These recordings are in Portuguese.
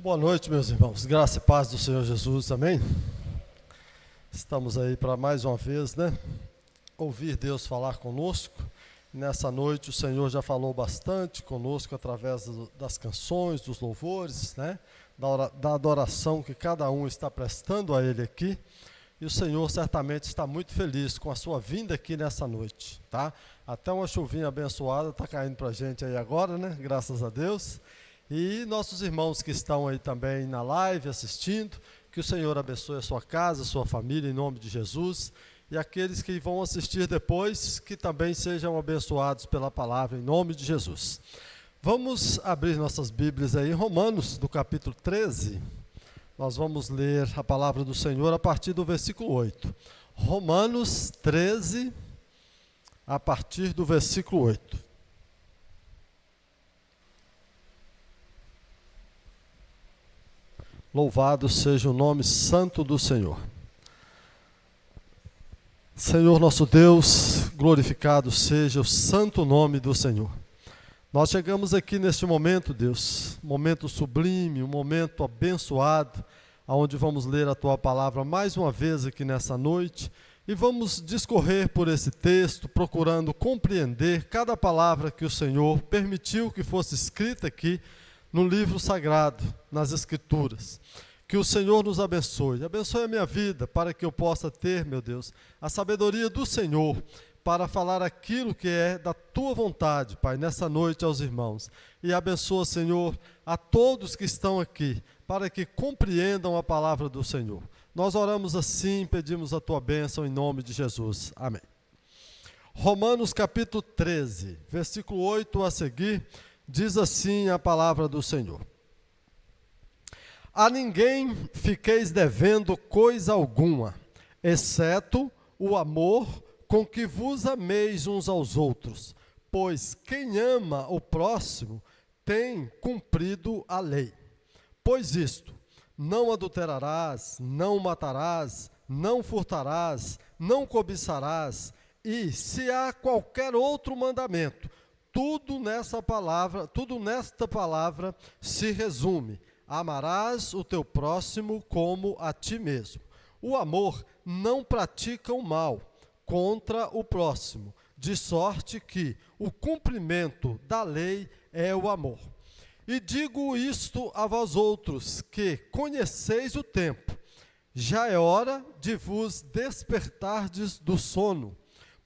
Boa noite, meus irmãos. Graça e paz do Senhor Jesus, amém? Estamos aí para mais uma vez, ouvir Deus falar conosco. Nessa noite o Senhor já falou bastante conosco através das canções, dos louvores, da adoração que cada um está prestando a Ele aqui. E o Senhor certamente está muito feliz com a sua vinda aqui nessa noite, tá? Até uma chuvinha abençoada está caindo para a gente aí agora, Graças a Deus. E nossos irmãos que estão aí também na live assistindo, que o Senhor abençoe a sua casa, a sua família, em nome de Jesus. E aqueles que vão assistir depois, que também sejam abençoados pela palavra, em nome de Jesus. Vamos abrir nossas Bíblias aí em Romanos, do capítulo 13. Nós vamos ler a palavra do Senhor a partir do versículo 8. Romanos 13, a partir do versículo 8. Louvado seja o nome santo do Senhor. Senhor nosso Deus, glorificado seja o santo nome do Senhor. Nós chegamos aqui neste momento, Deus, um momento sublime, um momento abençoado, onde vamos ler a Tua palavra mais uma vez aqui nessa noite, e vamos discorrer por esse texto, procurando compreender cada palavra que o Senhor permitiu que fosse escrita aqui, no livro sagrado, nas Escrituras. Que o Senhor nos abençoe. Abençoe a minha vida para que eu possa ter, meu Deus, a sabedoria do Senhor para falar aquilo que é da Tua vontade, Pai, nessa noite aos irmãos. E abençoa, Senhor, a todos que estão aqui, para que compreendam a palavra do Senhor. Nós oramos assim, pedimos a Tua bênção em nome de Jesus. Amém. Romanos capítulo 13, versículo 8 a seguir. Diz assim a palavra do Senhor: A ninguém fiqueis devendo coisa alguma, exceto o amor com que vos ameis uns aos outros, pois quem ama o próximo tem cumprido a lei. Pois isto: não adulterarás, não matarás, não furtarás, não cobiçarás, e se há qualquer outro mandamento, tudo nesta palavra se resume: amarás o teu próximo como a ti mesmo. O amor não pratica o mal contra o próximo, de sorte que o cumprimento da lei é o amor. E digo isto a vós outros, que conheceis o tempo. Já é hora de vos despertardes do sono,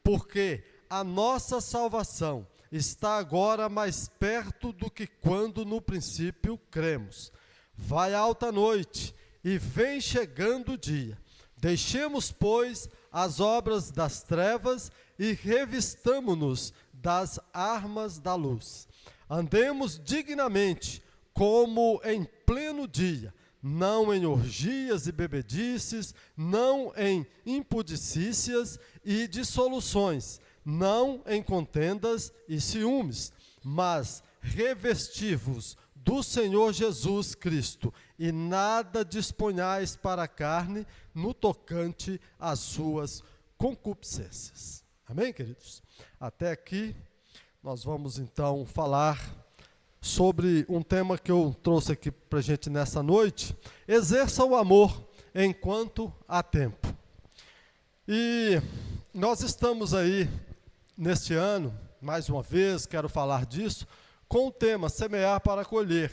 porque a nossa salvação está agora mais perto do que quando no princípio cremos. Vai alta noite e vem chegando o dia. Deixemos, pois, as obras das trevas e revistamo-nos das armas da luz. Andemos dignamente, como em pleno dia, não em orgias e bebedices, não em impudicícias e dissoluções, não em contendas e ciúmes, mas revesti-vos do Senhor Jesus Cristo, e nada disponhais para a carne no tocante às suas concupiscências. Amém, queridos? Até aqui, nós vamos então falar sobre um tema que eu trouxe aqui para a gente nessa noite: exerça o amor enquanto há tempo. E nós estamos aí, neste ano, mais uma vez, quero falar disso, com o tema semear para colher,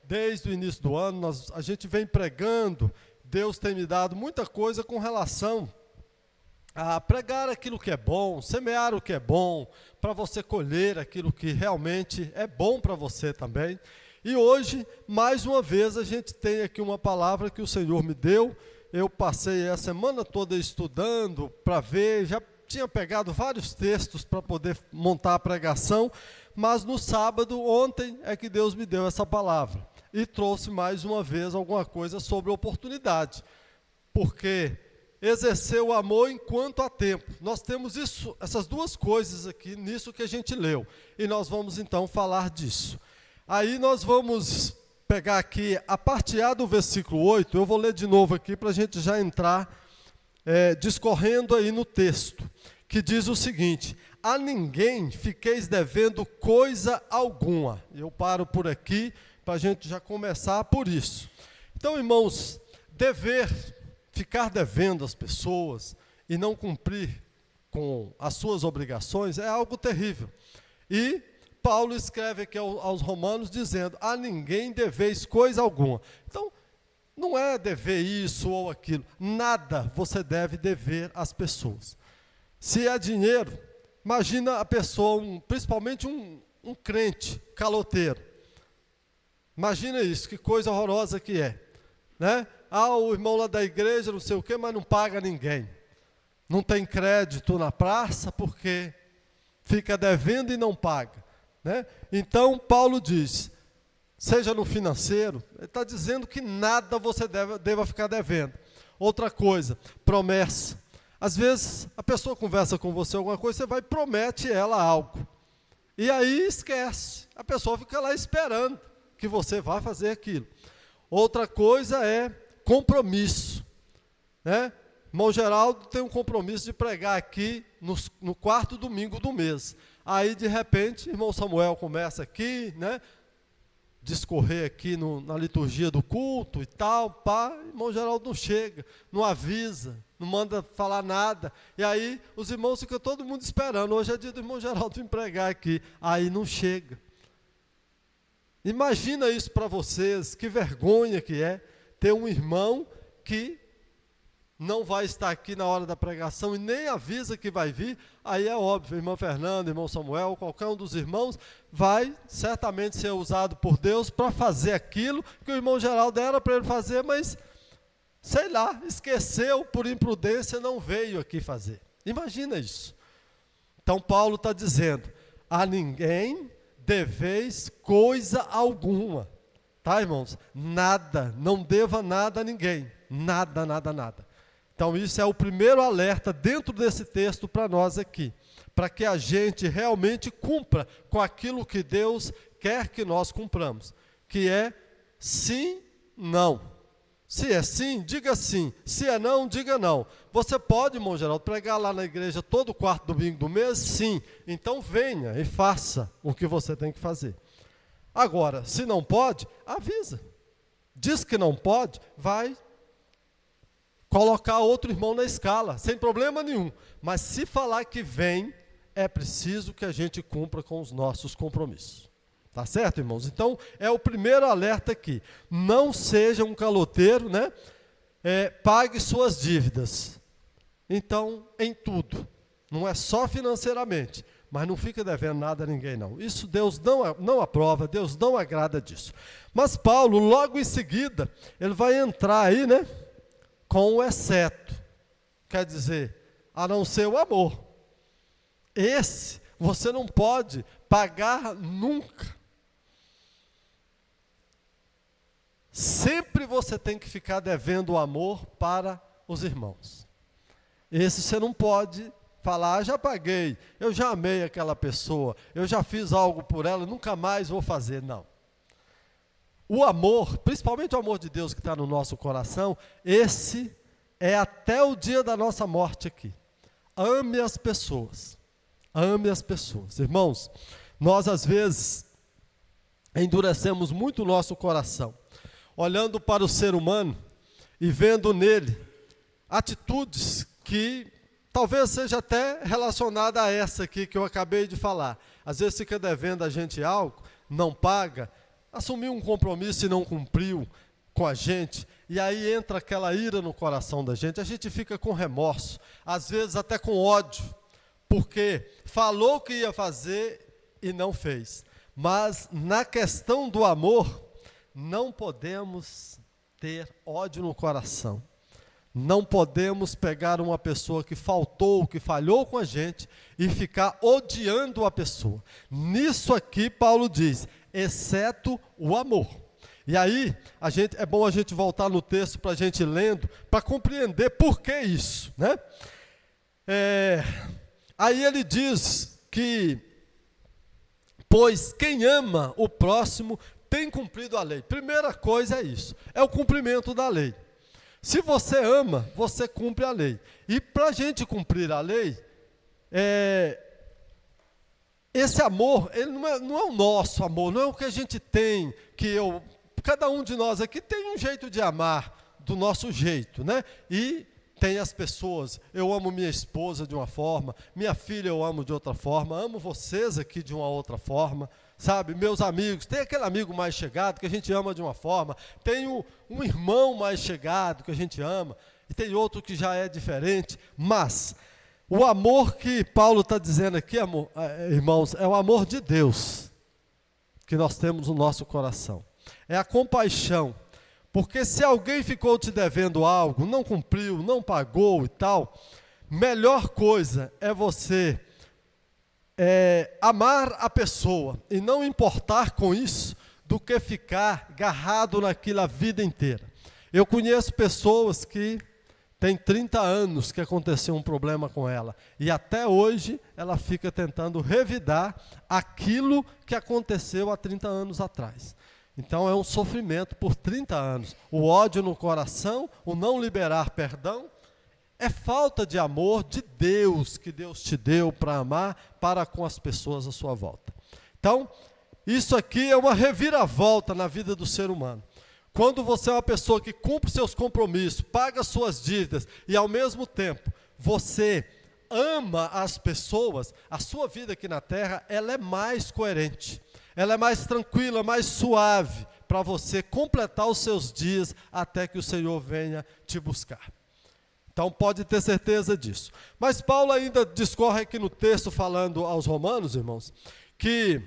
Desde o início do ano, a gente vem pregando, Deus tem me dado muita coisa com relação a pregar aquilo que é bom, semear o que é bom, para você colher aquilo que realmente é bom para você também. E hoje, mais uma vez, a gente tem aqui uma palavra que o Senhor me deu. Eu passei a semana toda estudando para ver, já tinha pegado vários textos para poder montar a pregação, mas no sábado, ontem, é que Deus me deu essa palavra e trouxe mais uma vez alguma coisa sobre oportunidade, porque exercer o amor enquanto há tempo. Nós temos essas duas coisas aqui, nisso que a gente leu, e nós vamos então falar disso. Aí nós vamos pegar aqui, a parte A do versículo 8, eu vou ler de novo aqui para a gente já entrar discorrendo aí no texto, que diz o seguinte: a ninguém fiqueis devendo coisa alguma. Eu paro por aqui, para a gente já começar por isso. Então, irmãos, ficar devendo às pessoas e não cumprir com as suas obrigações é algo terrível. E Paulo escreve aqui aos Romanos dizendo: a ninguém deveis coisa alguma. Então, não é dever isso ou aquilo, nada você deve dever às pessoas. Se é dinheiro, imagina a pessoa, principalmente um crente caloteiro. Imagina isso, que coisa horrorosa que é, né? O irmão lá da igreja, não sei o quê, mas não paga ninguém. Não tem crédito na praça porque fica devendo e não paga, né? Então, Paulo diz, seja no financeiro, ele está dizendo que nada você deva ficar devendo. Outra coisa, promessa. Às vezes, a pessoa conversa com você alguma coisa, você vai e promete ela algo. E aí esquece. A pessoa fica lá esperando que você vá fazer aquilo. Outra coisa é compromisso, né? Irmão Geraldo tem um compromisso de pregar aqui no quarto domingo do mês. Aí, de repente, irmão Samuel começa aqui, né? Discorrer aqui na liturgia do culto e tal, irmão Geraldo não chega, não avisa, não manda falar nada, e aí os irmãos ficam todo mundo esperando, hoje é dia do irmão Geraldo vir pregar aqui, aí não chega. Imagina isso para vocês, que vergonha que é ter um irmão que não vai estar aqui na hora da pregação e nem avisa que vai vir. Aí é óbvio, irmão Fernando, irmão Samuel, qualquer um dos irmãos vai certamente ser usado por Deus para fazer aquilo que o irmão Geraldo era para ele fazer, mas, sei lá, esqueceu por imprudência, não veio aqui fazer. Imagina isso. Então Paulo está dizendo, a ninguém deveis coisa alguma. Tá, irmãos? Nada, não deva nada a ninguém. Nada, nada, nada. Então, isso é o primeiro alerta dentro desse texto para nós aqui, para que a gente realmente cumpra com aquilo que Deus quer que nós cumpramos, que é sim, não. Se é sim, diga sim. Se é não, diga não. Você pode, irmão Geraldo, pregar lá na igreja todo quarto domingo do mês? Sim. Então venha e faça o que você tem que fazer. Agora, se não pode, avisa. Diz que não pode, vai colocar outro irmão na escala, sem problema nenhum. Mas se falar que vem, é preciso que a gente cumpra com os nossos compromissos. Tá certo, irmãos? Então, é o primeiro alerta aqui. Não seja um caloteiro, né? Pague suas dívidas. Então, em tudo. Não é só financeiramente, mas não fica devendo nada a ninguém, não. Isso Deus não aprova, Deus não agrada disso. Mas Paulo, logo em seguida, ele vai entrar aí, né? Com o exceto, quer dizer, a não ser o amor. Esse você não pode pagar nunca. Sempre você tem que ficar devendo o amor para os irmãos. Esse você não pode falar, já paguei, eu já amei aquela pessoa, eu já fiz algo por ela, nunca mais vou fazer, não. O amor, principalmente o amor de Deus que está no nosso coração, esse é até o dia da nossa morte aqui. Ame as pessoas. Ame as pessoas. Irmãos, nós às vezes endurecemos muito o nosso coração, olhando para o ser humano e vendo nele atitudes que talvez seja até relacionada a essa aqui que eu acabei de falar. Às vezes fica devendo a gente algo, não paga, assumiu um compromisso e não cumpriu com a gente, e aí entra aquela ira no coração da gente, a gente fica com remorso, às vezes até com ódio, porque falou que ia fazer e não fez. Mas na questão do amor, não podemos ter ódio no coração. Não podemos pegar uma pessoa que faltou, que falhou com a gente e ficar odiando a pessoa. Nisso aqui Paulo diz, exceto o amor. E aí, é bom a gente voltar no texto para a gente lendo, para compreender por que isso, né? Aí ele diz que, pois quem ama o próximo tem cumprido a lei. Primeira coisa é isso, é o cumprimento da lei. Se você ama, você cumpre a lei. E para a gente cumprir a lei, esse amor, ele não é o nosso amor, não é o que a gente tem, cada um de nós aqui tem um jeito de amar, do nosso jeito, né? E tem as pessoas, eu amo minha esposa de uma forma, minha filha eu amo de outra forma, amo vocês aqui de uma outra forma, sabe? Meus amigos, tem aquele amigo mais chegado que a gente ama de uma forma, tem um irmão mais chegado que a gente ama, e tem outro que já é diferente, mas o amor que Paulo está dizendo aqui, irmãos, é o amor de Deus que nós temos no nosso coração, é a compaixão. Porque se alguém ficou te devendo algo, não cumpriu, não pagou e tal, melhor coisa é você amar a pessoa e não importar com isso do que ficar agarrado naquilo a vida inteira. Eu conheço pessoas que têm 30 anos que aconteceu um problema com ela e até hoje ela fica tentando revidar aquilo que aconteceu há 30 anos atrás. Então é um sofrimento por 30 anos. O ódio no coração, o não liberar perdão, é falta de amor de Deus, que Deus te deu para amar para com as pessoas à sua volta. Então, isso aqui é uma reviravolta na vida do ser humano. Quando você é uma pessoa que cumpre seus compromissos, paga suas dívidas e ao mesmo tempo você ama as pessoas, a sua vida aqui na terra, ela é mais coerente. Ela é mais tranquila, mais suave, para você completar os seus dias até que o Senhor venha te buscar. Então pode ter certeza disso. Mas Paulo ainda discorre aqui no texto, falando aos romanos, irmãos, que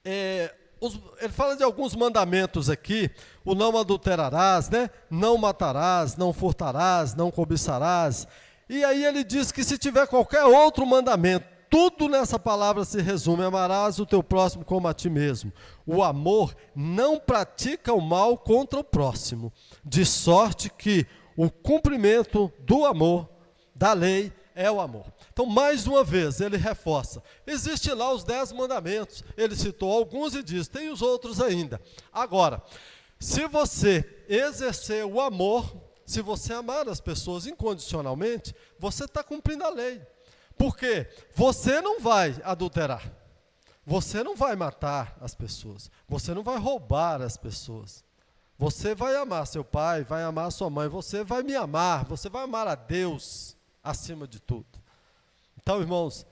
ele fala de alguns mandamentos aqui, o não adulterarás, né? Não matarás, não furtarás, não cobiçarás. E aí ele diz que se tiver qualquer outro mandamento, tudo nessa palavra se resume: amarás o teu próximo como a ti mesmo. O amor não pratica o mal contra o próximo, de sorte que o cumprimento do amor, da lei, é o amor. Então, mais uma vez, ele reforça. Existe lá os 10 mandamentos. Ele citou alguns e diz, tem os outros ainda. Agora, se você exercer o amor, se você amar as pessoas incondicionalmente, você está cumprindo a lei. Porque você não vai adulterar, você não vai matar as pessoas, você não vai roubar as pessoas, você vai amar seu pai, vai amar sua mãe, você vai me amar, você vai amar a Deus acima de tudo. Então, irmãos,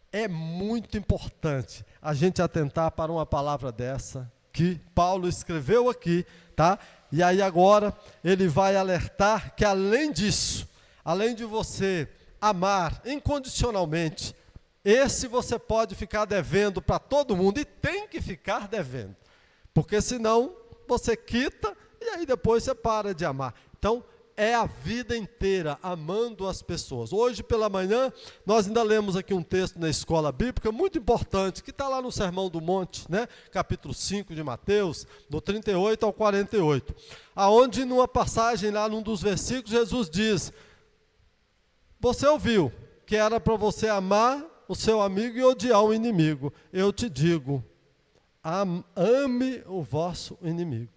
é muito importante a gente atentar para uma palavra dessa, que Paulo escreveu aqui, tá? E aí agora ele vai alertar que além disso, além de você amar incondicionalmente, esse você pode ficar devendo para todo mundo e tem que ficar devendo, porque senão você quita e aí depois você para de amar. Então é a vida inteira amando as pessoas. Hoje pela manhã nós ainda lemos aqui um texto na escola bíblica muito importante, que está lá no Sermão do Monte, né? Capítulo 5 de Mateus, do 38 ao 48, aonde numa passagem lá num dos versículos Jesus diz: você ouviu que era para você amar o seu amigo e odiar o inimigo. Eu te digo, ame o vosso inimigo.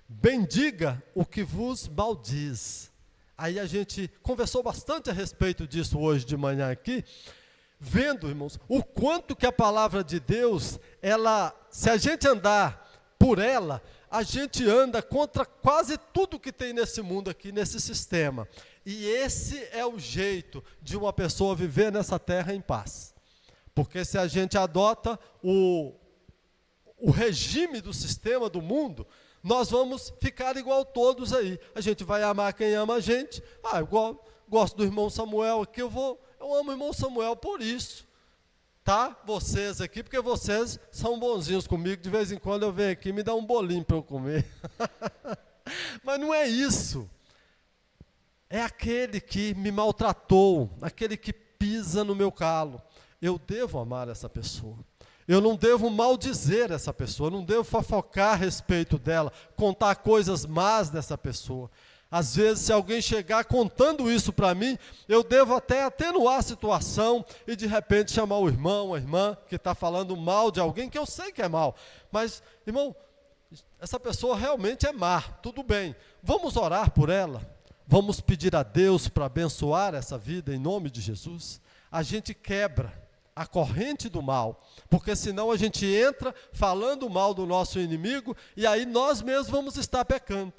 Bendiga o que vos maldiz. Aí a gente conversou bastante a respeito disso hoje de manhã aqui, vendo, irmãos, o quanto que a palavra de Deus, se a gente andar por ela, a gente anda contra quase tudo que tem nesse mundo aqui, nesse sistema. E esse é o jeito de uma pessoa viver nessa terra em paz. Porque se a gente adota o regime do sistema do mundo, nós vamos ficar igual todos aí. A gente vai amar quem ama a gente. Igual gosto do irmão Samuel aqui, eu amo o irmão Samuel por isso. Tá? Vocês aqui, porque vocês são bonzinhos comigo, de vez em quando eu venho aqui e me dá um bolinho para eu comer. Mas não é isso. É aquele que me maltratou, aquele que pisa no meu calo. Eu devo amar essa pessoa. Eu não devo maldizer essa pessoa, eu não devo fofocar a respeito dela, contar coisas más dessa pessoa. Às vezes, se alguém chegar contando isso para mim, eu devo até atenuar a situação e de repente chamar o irmão, a irmã, que está falando mal de alguém que eu sei que é mal. Mas, irmão, essa pessoa realmente é má, tudo bem. Vamos orar por ela? Vamos pedir a Deus para abençoar essa vida em nome de Jesus? A gente quebra a corrente do mal, porque senão a gente entra falando mal do nosso inimigo e aí nós mesmos vamos estar pecando.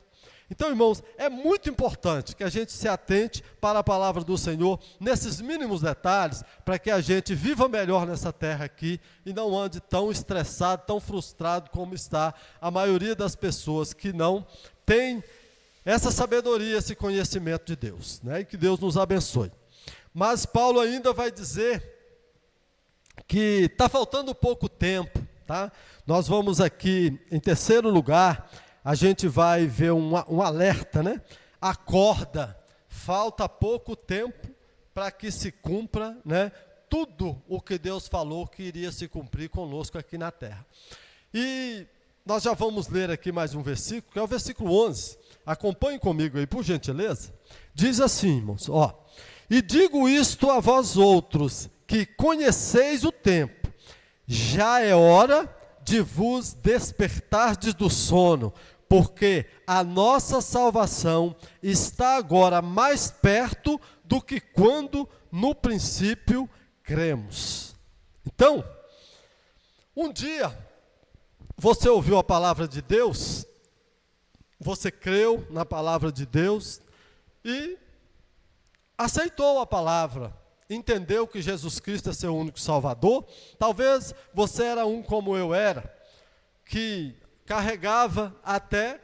Então, irmãos, é muito importante que a gente se atente para a palavra do Senhor, nesses mínimos detalhes, para que a gente viva melhor nessa terra aqui e não ande tão estressado, tão frustrado como está a maioria das pessoas que não tem essa sabedoria, esse conhecimento de Deus, né? E que Deus nos abençoe. Mas Paulo ainda vai dizer que está faltando pouco tempo, tá? Nós vamos aqui, em terceiro lugar, a gente vai ver um alerta, né? Acorda, falta pouco tempo para que se cumpra, né, tudo o que Deus falou que iria se cumprir conosco aqui na terra. E nós já vamos ler aqui mais um versículo, que é o versículo 11. Acompanhe comigo aí, por gentileza. Diz assim, irmãos, ó: e digo isto a vós outros, que conheceis o tempo, já é hora de vos despertardes do sono, porque a nossa salvação está agora mais perto do que quando no princípio cremos. Então, um dia você ouviu a palavra de Deus, você creu na palavra de Deus e aceitou a palavra, entendeu que Jesus Cristo é seu único Salvador. Talvez você era um como eu era, que carregava até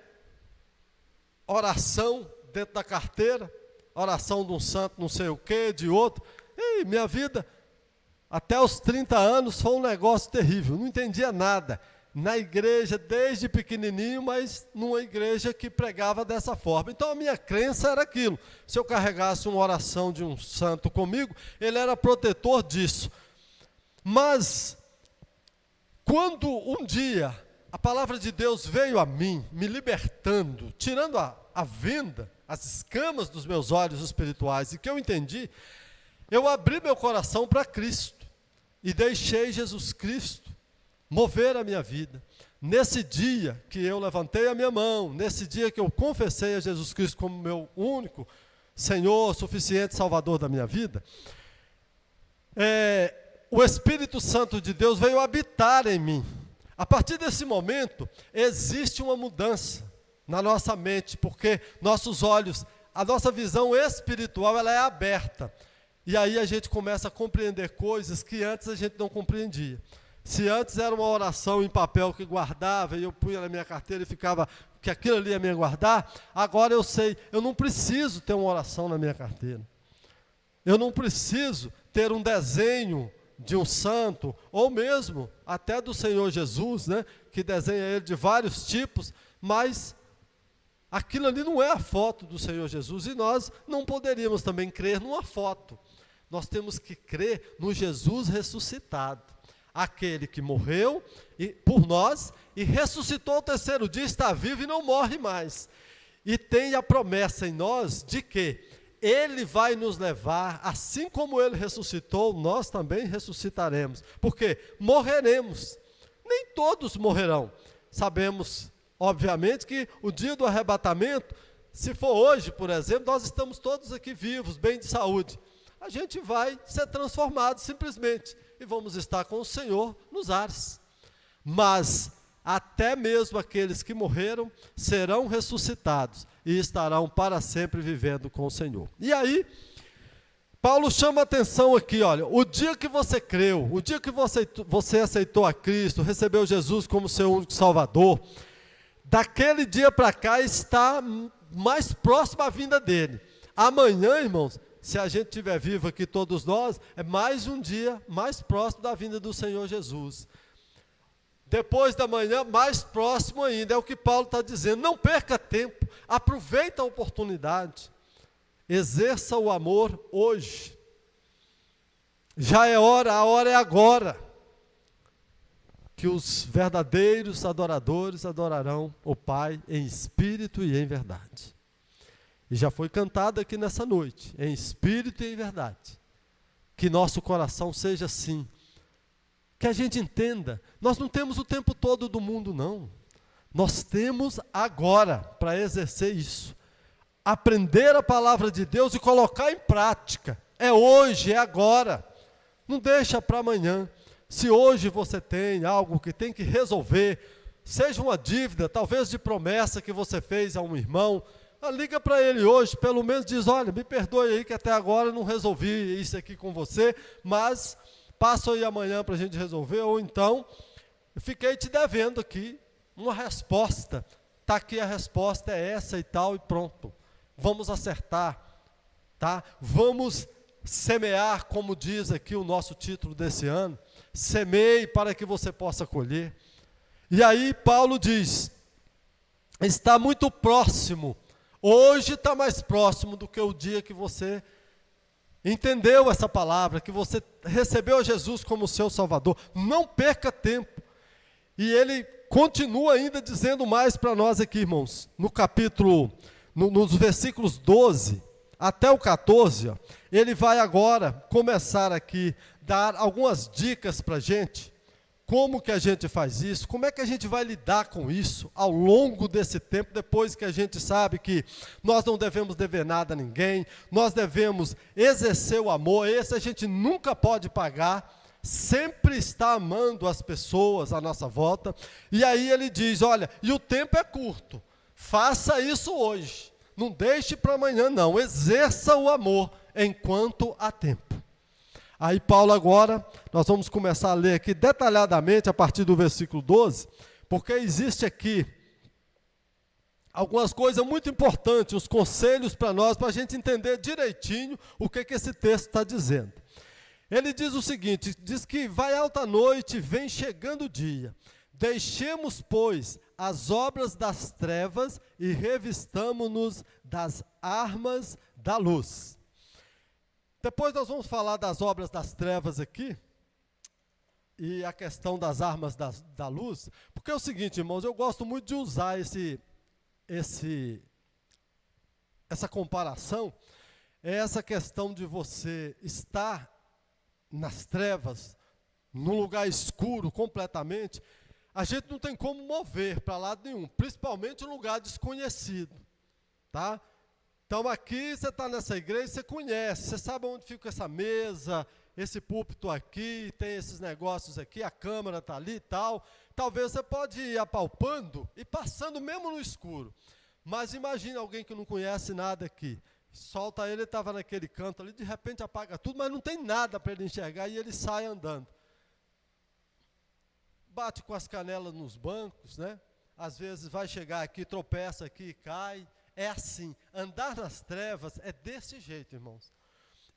oração dentro da carteira, oração de um santo não sei o que, de outro. E minha vida, até os 30 anos, foi um negócio terrível, não entendia nada. Na igreja, desde pequenininho, mas numa igreja que pregava dessa forma. Então a minha crença era aquilo: se eu carregasse uma oração de um santo comigo, ele era protetor disso. Mas, quando um dia a palavra de Deus veio a mim, me libertando, tirando a venda, as escamas dos meus olhos espirituais, e que eu entendi, eu abri meu coração para Cristo, e deixei Jesus Cristo mover a minha vida. Nesse dia que eu levantei a minha mão, nesse dia que eu confessei a Jesus Cristo como meu único Senhor, suficiente Salvador da minha vida, o Espírito Santo de Deus veio habitar em mim. A partir desse momento, existe uma mudança na nossa mente, porque nossos olhos, a nossa visão espiritual, ela é aberta. E aí a gente começa a compreender coisas que antes a gente não compreendia. Se antes era uma oração em papel que guardava, e eu punha na minha carteira e ficava, que aquilo ali ia me guardar, agora eu sei, eu não preciso ter uma oração na minha carteira. Eu não preciso ter um desenho de um santo, ou mesmo até do Senhor Jesus, né, que desenha ele de vários tipos, mas aquilo ali não é a foto do Senhor Jesus, e nós não poderíamos também crer numa foto. Nós temos que crer no Jesus ressuscitado, aquele que morreu por nós e ressuscitou ao terceiro dia, está vivo e não morre mais. E tem a promessa em nós de que Ele vai nos levar, assim como Ele ressuscitou, nós também ressuscitaremos. Porque morreremos. Nem todos morrerão. Sabemos, obviamente, que o dia do arrebatamento, se for hoje, por exemplo, nós estamos todos aqui vivos, bem de saúde. A gente vai ser transformado simplesmente e vamos estar com o Senhor nos ares. Mas até mesmo aqueles que morreram serão ressuscitados e estarão para sempre vivendo com o Senhor. E aí, Paulo chama a atenção aqui, olha, o dia que você creu, o dia que você aceitou a Cristo, recebeu Jesus como seu único Salvador, daquele dia para cá está mais próximo à vinda dele. Amanhã, irmãos, se a gente estiver vivo aqui, todos nós, é mais um dia mais próximo da vinda do Senhor Jesus. Depois da manhã, mais próximo ainda, é o que Paulo está dizendo. Não perca tempo, aproveita a oportunidade, exerça o amor hoje. Já é hora, a hora é agora, que os verdadeiros adoradores adorarão o Pai em espírito e em verdade. E já foi cantado aqui nessa noite, em espírito e em verdade. Que nosso coração seja assim. Que a gente entenda, nós não temos o tempo todo do mundo, não. Nós temos agora para exercer isso. Aprender a palavra de Deus e colocar em prática. É hoje, é agora. Não deixa para amanhã. Se hoje você tem algo que tem que resolver, seja uma dívida, talvez de promessa que você fez a um irmão, liga para ele hoje, pelo menos diz, olha, me perdoe aí que até agora eu não resolvi isso aqui com você, mas passo aí amanhã para a gente resolver, ou então, eu fiquei te devendo aqui uma resposta, está aqui a resposta, é essa e tal, e pronto. Vamos acertar, tá? Vamos semear, como diz aqui o nosso título desse ano, semeie para que você possa colher. E aí Paulo diz, está muito próximo, hoje está mais próximo do que o dia que você entendeu essa palavra, que você recebeu Jesus como seu Salvador. Não perca tempo. E ele continua ainda dizendo mais para nós aqui, irmãos, no capítulo, nos versículos 12 até o 14, ó, ele vai agora começar aqui, dar algumas dicas para a gente, como que a gente faz isso, como é que a gente vai lidar com isso ao longo desse tempo, depois que a gente sabe que nós não devemos dever nada a ninguém, nós devemos exercer o amor, esse a gente nunca pode pagar, sempre está amando as pessoas à nossa volta. E aí ele diz, olha, e o tempo é curto, faça isso hoje, não deixe para amanhã não, exerça o amor enquanto há tempo. Aí Paulo agora, nós vamos começar a ler aqui detalhadamente a partir do versículo 12, porque existe aqui algumas coisas muito importantes, os conselhos para nós, para a gente entender direitinho o que esse texto está dizendo. Ele diz o seguinte, diz que vai alta noite, vem chegando o dia, deixemos, pois, as obras das trevas e revistamo-nos das armas da luz. Depois nós vamos falar das obras das trevas aqui, e a questão das armas da luz, porque é o seguinte, irmãos, eu gosto muito de usar essa comparação, é essa questão de você estar nas trevas, num lugar escuro completamente, a gente não tem como mover para lado nenhum, principalmente um lugar desconhecido, tá? Então aqui você está nessa igreja, você conhece, você sabe onde fica essa mesa, esse púlpito aqui, tem esses negócios aqui, a câmera está ali e tal. Talvez você pode ir apalpando e passando mesmo no escuro. Mas imagine alguém que não conhece nada aqui. Solta ele estava naquele canto ali, de repente apaga tudo, mas não tem nada para ele enxergar e ele sai andando. Bate com as canelas nos bancos, né? Às vezes vai chegar aqui, tropeça aqui e cai. É assim, andar nas trevas é desse jeito, irmãos.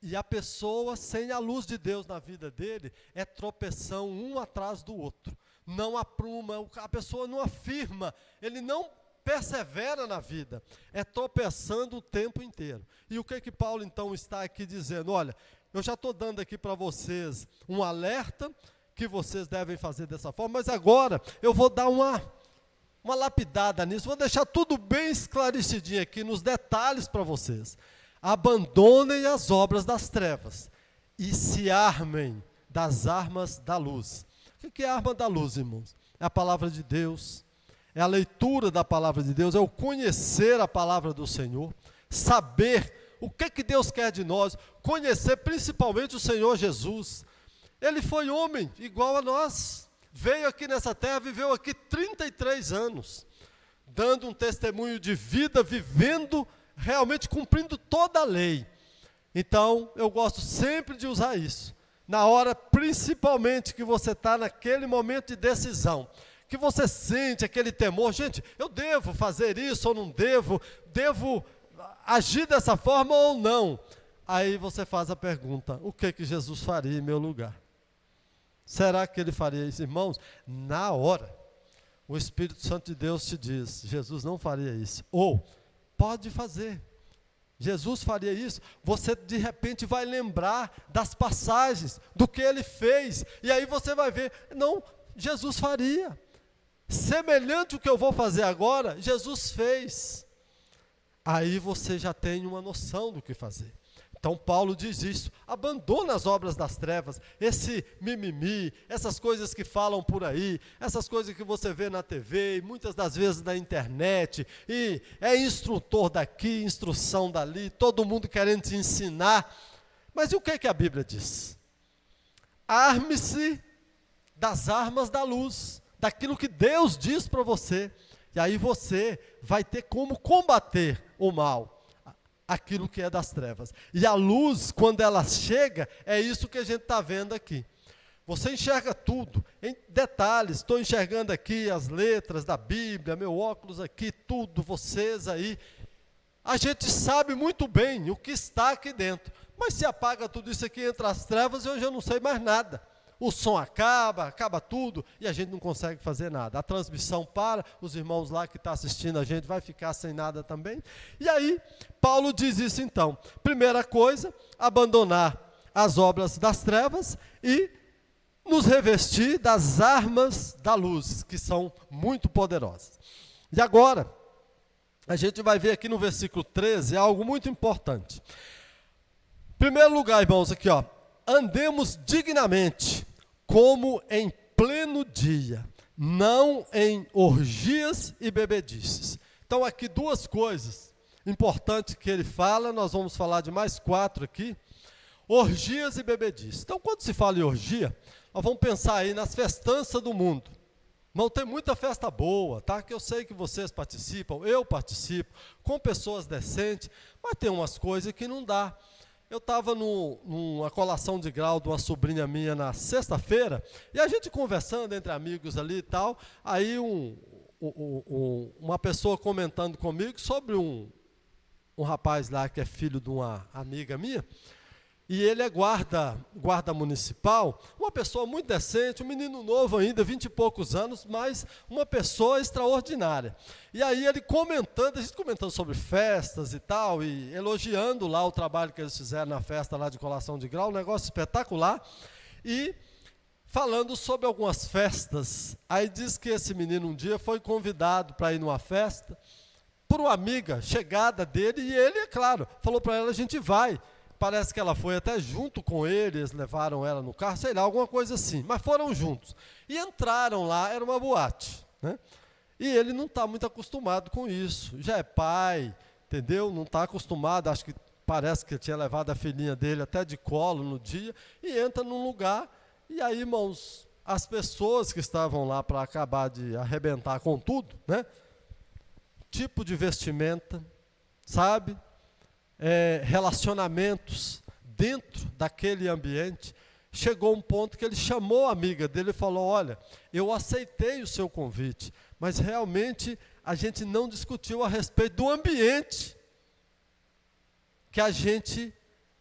E a pessoa sem a luz de Deus na vida dele é tropeção um atrás do outro. Não apruma, a pessoa não afirma, ele não persevera na vida, é tropeçando o tempo inteiro. E o que Paulo então está aqui dizendo? Olha, eu já estou dando aqui para vocês um alerta que vocês devem fazer dessa forma, mas agora eu vou dar uma lapidada nisso, vou deixar tudo bem esclarecidinho aqui nos detalhes para vocês. Abandonem as obras das trevas e se armem das armas da luz. O que é a arma da luz, irmãos? É a palavra de Deus, é a leitura da palavra de Deus, é o conhecer a palavra do Senhor, saber o que Deus quer de nós, conhecer principalmente o Senhor Jesus. Ele foi homem igual a nós, veio aqui nessa terra, viveu aqui 33 anos, dando um testemunho de vida, vivendo, realmente cumprindo toda a lei. Então, eu gosto sempre de usar isso, na hora principalmente que você está naquele momento de decisão, que você sente aquele temor, gente, eu devo fazer isso ou não devo agir dessa forma ou não? Aí você faz a pergunta, o que Jesus faria em meu lugar? Será que ele faria isso, irmãos? Na hora, o Espírito Santo de Deus te diz, Jesus não faria isso. Ou, pode fazer. Jesus faria isso. Você de repente vai lembrar das passagens, do que ele fez. E aí você vai ver, não, Jesus faria. Semelhante ao que eu vou fazer agora, Jesus fez. Aí você já tem uma noção do que fazer. Então Paulo diz isso, abandona as obras das trevas, esse mimimi, essas coisas que falam por aí, essas coisas que você vê na TV, e muitas das vezes na internet, e é instrutor daqui, instrução dali, todo mundo querendo te ensinar. Mas e o que a Bíblia diz? arme-se das armas da luz, daquilo que Deus diz para você, e aí você vai ter como combater o mal, aquilo que é das trevas. E a luz, quando ela chega, é isso que a gente está vendo aqui. Você enxerga tudo, em detalhes, estou enxergando aqui as letras da Bíblia, meu óculos aqui, tudo, vocês aí. A gente sabe muito bem o que está aqui dentro, mas se apaga tudo isso aqui entre as trevas, eu já não sei mais nada. O som acaba tudo, e a gente não consegue fazer nada. A transmissão para, os irmãos lá que estão assistindo a gente vai ficar sem nada também. E aí, Paulo diz isso então. Primeira coisa, abandonar as obras das trevas e nos revestir das armas da luz, que são muito poderosas. E agora, a gente vai ver aqui no versículo 13 algo muito importante. Em primeiro lugar, irmãos, aqui ó, andemos dignamente, como em pleno dia, não em orgias e bebedices. Então aqui duas coisas importantes que ele fala, nós vamos falar de mais 4 aqui, orgias e bebedices. Então quando se fala em orgia, nós vamos pensar aí nas festanças do mundo. Não tem muita festa boa, tá? Que eu sei que vocês participam, eu participo, com pessoas decentes, mas tem umas coisas que não dá. Eu estava numa colação de grau de uma sobrinha minha na sexta-feira, e a gente conversando entre amigos ali e tal, aí uma pessoa comentando comigo sobre um rapaz lá que é filho de uma amiga minha, e ele é guarda municipal, uma pessoa muito decente, um menino novo ainda, 20 e poucos anos, mas uma pessoa extraordinária. E aí ele a gente comentando sobre festas e tal, e elogiando lá o trabalho que eles fizeram na festa lá de colação de grau, um negócio espetacular, e falando sobre algumas festas. Aí diz que esse menino um dia foi convidado para ir numa festa, por uma amiga chegada dele, e ele, é claro, falou para ela, a gente vai. Parece que ela foi até junto com ele, eles levaram ela no carro, sei lá, alguma coisa assim. Mas foram juntos. E entraram lá, era uma boate, né? E ele não está muito acostumado com isso. Já é pai, entendeu? Não está acostumado, acho que parece que tinha levado a filhinha dele até de colo no dia, e entra num lugar, e aí, irmãos, as pessoas que estavam lá para acabar de arrebentar com tudo, né? Tipo de vestimenta, sabe? Relacionamentos dentro daquele ambiente, chegou um ponto que ele chamou a amiga dele e falou, olha, eu aceitei o seu convite, mas realmente a gente não discutiu a respeito do ambiente que a gente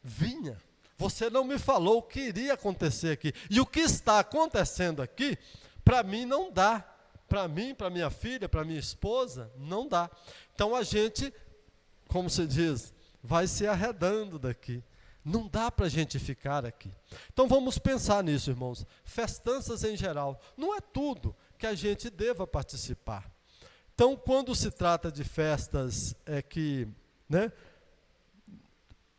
vinha. Você não me falou o que iria acontecer aqui. E o que está acontecendo aqui, para mim não dá. Para mim, para minha filha, para minha esposa, não dá. Então a gente, como se diz, vai se arredando daqui. Não dá para a gente ficar aqui. Então vamos pensar nisso, irmãos. Festanças em geral, não é tudo que a gente deva participar. Então, quando se trata de festas né,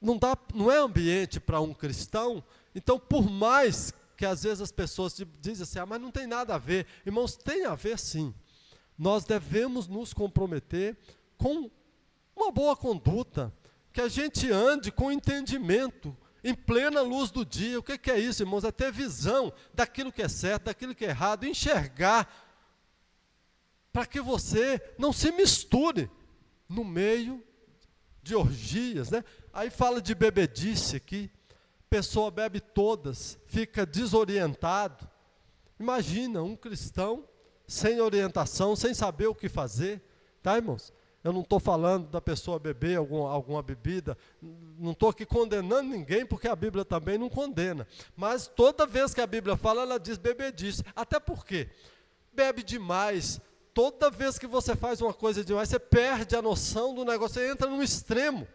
não é ambiente para um cristão, então por mais que às vezes as pessoas dizem assim, mas não tem nada a ver. Irmãos, tem a ver sim. Nós devemos nos comprometer com uma boa conduta, que a gente ande com entendimento, em plena luz do dia. O que é isso, irmãos? É ter visão daquilo que é certo, daquilo que é errado, enxergar, para que você não se misture no meio de orgias, né? Aí fala de bebedice aqui, pessoa bebe todas, fica desorientado. Imagina um cristão sem orientação, sem saber o que fazer, tá, irmãos? Eu não estou falando da pessoa beber alguma bebida, não estou aqui condenando ninguém, porque a Bíblia também não condena. Mas toda vez que a Bíblia fala, ela diz bebedice. Até porque bebe demais, toda vez que você faz uma coisa demais, você perde a noção do negócio, você entra num extremo.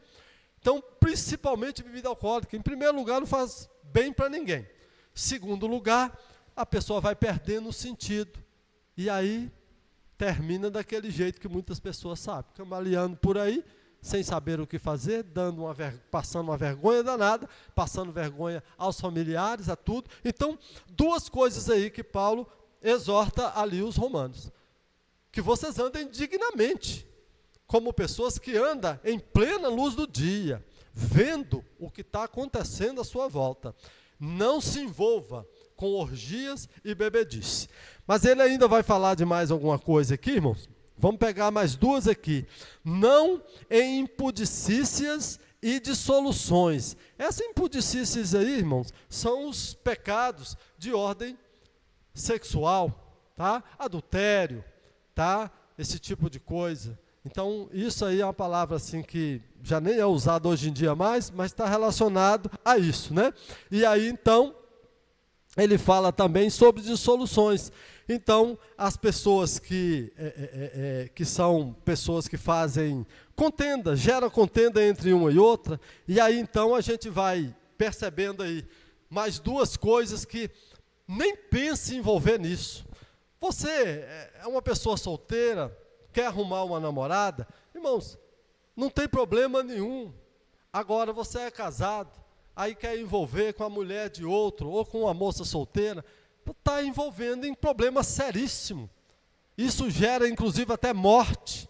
Então, principalmente bebida alcoólica, em primeiro lugar, não faz bem para ninguém. Segundo lugar, a pessoa vai perdendo o sentido. E aí termina daquele jeito que muitas pessoas sabem, cambaleando por aí, sem saber o que fazer, passando uma vergonha danada, passando vergonha aos familiares, a tudo. Então, duas coisas aí que Paulo exorta ali os romanos. Que vocês andem dignamente, como pessoas que andam em plena luz do dia, vendo o que está acontecendo à sua volta. Não se envolva com orgias e bebedice. Mas ele ainda vai falar de mais alguma coisa aqui, irmãos? Vamos pegar mais duas aqui. Não em impudicícias e dissoluções. Essas impudicícias aí, irmãos, são os pecados de ordem sexual, tá? Adultério, tá? Esse tipo de coisa. Então, isso aí é uma palavra assim que já nem é usada hoje em dia mais, mas está relacionado a isso, né? E aí, então, ele fala também sobre dissoluções. Então, as pessoas que são pessoas que fazem contenda, geram contenda entre uma e outra, e aí, então, a gente vai percebendo aí mais duas coisas que nem pense em envolver nisso. Você é uma pessoa solteira, quer arrumar uma namorada, irmãos, não tem problema nenhum. Agora você é casado, aí quer envolver com a mulher de outro, ou com uma moça solteira, está envolvendo em problema seríssimo. Isso gera, inclusive, até morte,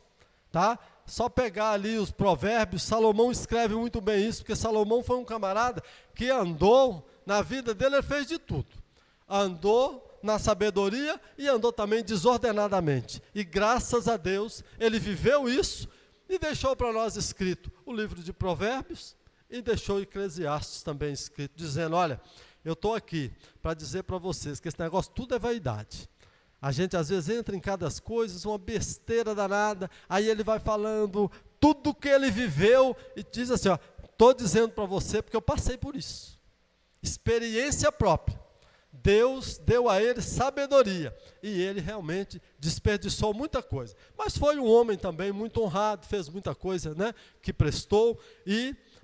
tá? Só pegar ali os provérbios, Salomão escreve muito bem isso, porque Salomão foi um camarada que andou, na vida dele ele fez de tudo. Andou na sabedoria e andou também desordenadamente. E graças a Deus, ele viveu isso e deixou para nós escrito o livro de Provérbios e deixou Eclesiastes também escrito, dizendo, olha, eu estou aqui para dizer para vocês que esse negócio tudo é vaidade. A gente às vezes entra em cada coisa, uma besteira danada, aí ele vai falando tudo que ele viveu e diz assim, ó, estou dizendo para você porque eu passei por isso. Experiência própria. Deus deu a ele sabedoria e ele realmente desperdiçou muita coisa. Mas foi um homem também muito honrado, fez muita coisa, né, que prestou,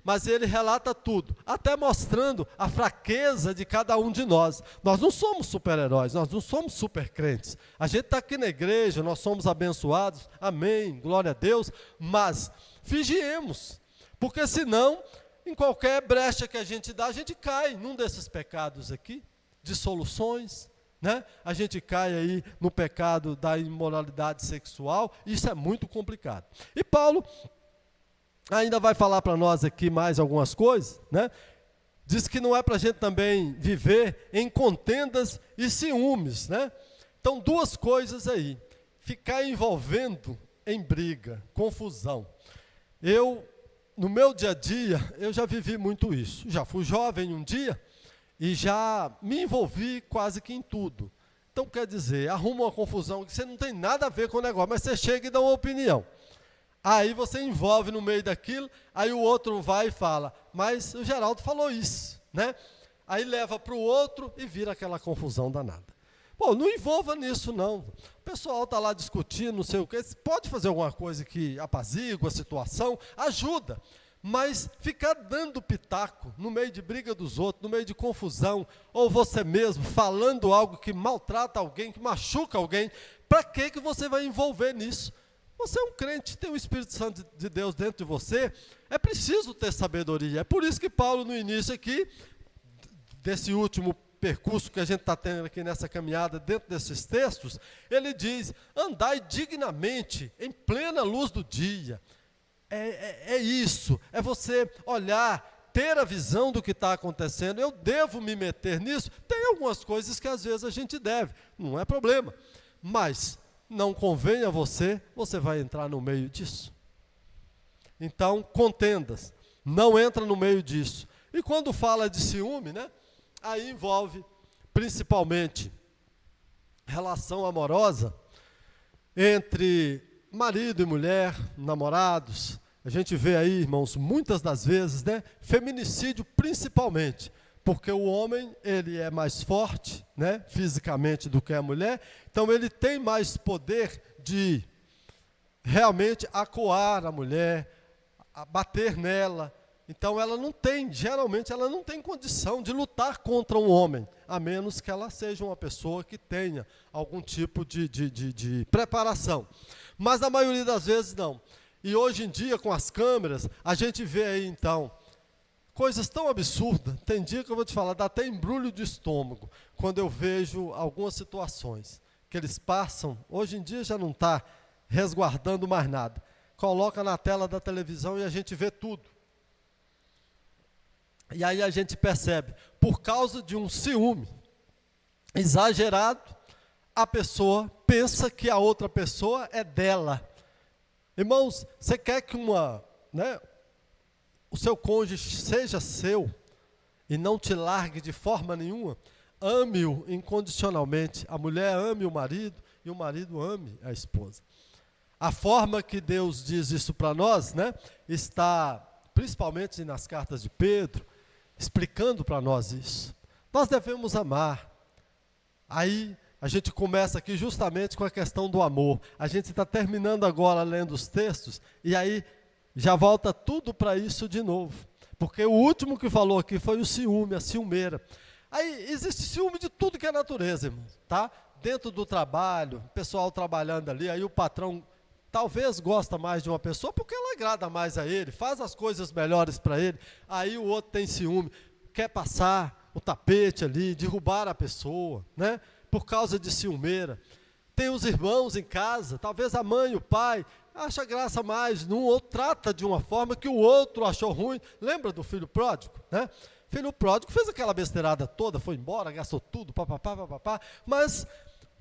mas ele relata tudo, até mostrando a fraqueza de cada um de nós. Nós não somos super-heróis, nós não somos super-crentes. A gente está aqui na igreja, nós somos abençoados, amém, glória a Deus, mas vigiemos, porque senão, em qualquer brecha que a gente dá, a gente cai num desses pecados aqui. Dissoluções, né? A gente cai aí no pecado da imoralidade sexual, isso é muito complicado. E Paulo ainda vai falar para nós aqui mais algumas coisas, né? Diz que não é para a gente também viver em contendas e ciúmes, né? Então, duas coisas aí, ficar envolvendo em briga, confusão. No meu dia a dia, eu já vivi muito isso, já fui jovem um dia, e já me envolvi quase que em tudo. Então, quer dizer, arruma uma confusão que você não tem nada a ver com o negócio, mas você chega e dá uma opinião. Aí você envolve no meio daquilo, aí o outro vai e fala, mas o Geraldo falou isso, né? Aí leva para o outro e vira aquela confusão danada. Pô, não envolva nisso não. O pessoal está lá discutindo, não sei o quê, pode fazer alguma coisa que apazigua a situação, ajuda. Mas ficar dando pitaco no meio de briga dos outros, no meio de confusão, ou você mesmo falando algo que maltrata alguém, que machuca alguém, para que você vai envolver nisso? Você é um crente, tem o Espírito Santo de Deus dentro de você, é preciso ter sabedoria. É por isso que Paulo, no início aqui, desse último percurso que a gente está tendo aqui nessa caminhada, dentro desses textos, ele diz, andai dignamente, em plena luz do dia. É isso, é você olhar, ter a visão do que está acontecendo. Eu devo me meter nisso? Tem algumas coisas que às vezes a gente deve, não é problema. Mas não convém a você, você vai entrar no meio disso. Então, contendas, não entra no meio disso. E quando fala de ciúme, né, aí envolve principalmente relação amorosa entre marido e mulher, namorados. A gente vê aí, irmãos, muitas das vezes, né, feminicídio principalmente, porque o homem, ele é mais forte, né, fisicamente do que a mulher, então ele tem mais poder de realmente acuar a mulher, a bater nela. Então ela não tem, geralmente ela não tem condição de lutar contra um homem, a menos que ela seja uma pessoa que tenha algum tipo de preparação. Mas na maioria das vezes não. E hoje em dia, com as câmeras, a gente vê aí então, coisas tão absurdas, tem dia que eu vou te falar, dá até embrulho de estômago, quando eu vejo algumas situações, que eles passam, hoje em dia já não está resguardando mais nada, coloca na tela da televisão e a gente vê tudo. E aí a gente percebe, por causa de um ciúme, exagerado, a pessoa pensa que a outra pessoa é dela. Irmãos, você quer que o seu cônjuge seja seu e não te largue de forma nenhuma? Ame-o incondicionalmente. A mulher ame o marido e o marido ame a esposa. A forma que Deus diz isso para nós, está principalmente nas cartas de Pedro, explicando para nós isso. Nós devemos amar. Aí a gente começa aqui justamente com a questão do amor. A gente está terminando agora lendo os textos, e aí já volta tudo para isso de novo. Porque o último que falou aqui foi o ciúme, a ciumeira. Aí existe ciúme de tudo que é natureza, irmãos, tá? Dentro do trabalho, o pessoal trabalhando ali, aí o patrão talvez gosta mais de uma pessoa porque ela agrada mais a ele, faz as coisas melhores para ele, aí o outro tem ciúme, quer passar o tapete ali, derrubar a pessoa, por causa de ciumeira. Tem os irmãos em casa, talvez a mãe, o pai, acha graça mais num, ou trata de uma forma que o outro achou ruim. Lembra do filho pródigo, Filho pródigo fez aquela besteirada toda, foi embora, gastou tudo, papapá, mas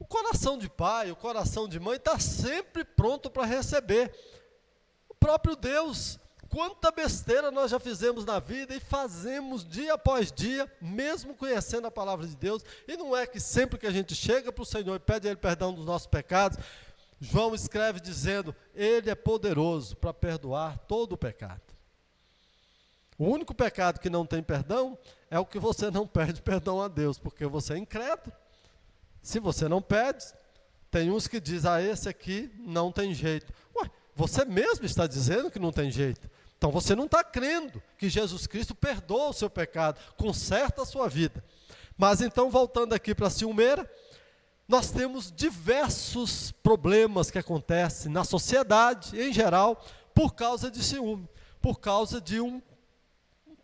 o coração de pai, o coração de mãe está sempre pronto para receber. O próprio Deus, quanta besteira nós já fizemos na vida e fazemos dia após dia, mesmo conhecendo a palavra de Deus. E não é que sempre que a gente chega para o Senhor e pede a Ele perdão dos nossos pecados, João escreve dizendo, Ele é poderoso para perdoar todo o pecado. O único pecado que não tem perdão é o que você não pede perdão a Deus, porque você é incrédulo. Se você não pede, tem uns que dizem, esse aqui não tem jeito. Ué, você mesmo está dizendo que não tem jeito. Então você não está crendo que Jesus Cristo perdoa o seu pecado, conserta a sua vida. Mas então, voltando aqui para a ciumeira, nós temos diversos problemas que acontecem na sociedade, em geral, por causa de ciúme, por causa de um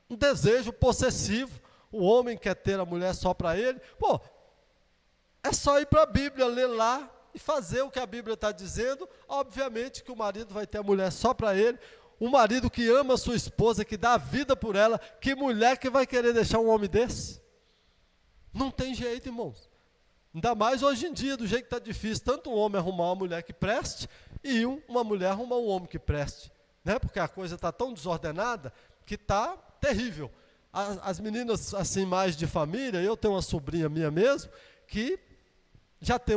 desejo possessivo. O homem quer ter a mulher só para ele. É só ir para a Bíblia, ler lá e fazer o que a Bíblia está dizendo. Obviamente que o marido vai ter a mulher só para ele. Um marido que ama a sua esposa, que dá a vida por ela, que mulher que vai querer deixar um homem desse? Não tem jeito, irmãos. Ainda mais hoje em dia, do jeito que está difícil, tanto um homem arrumar uma mulher que preste, e uma mulher arrumar um homem que preste. Porque a coisa está tão desordenada, que está terrível. As meninas assim mais de família, eu tenho uma sobrinha minha mesmo, que já tem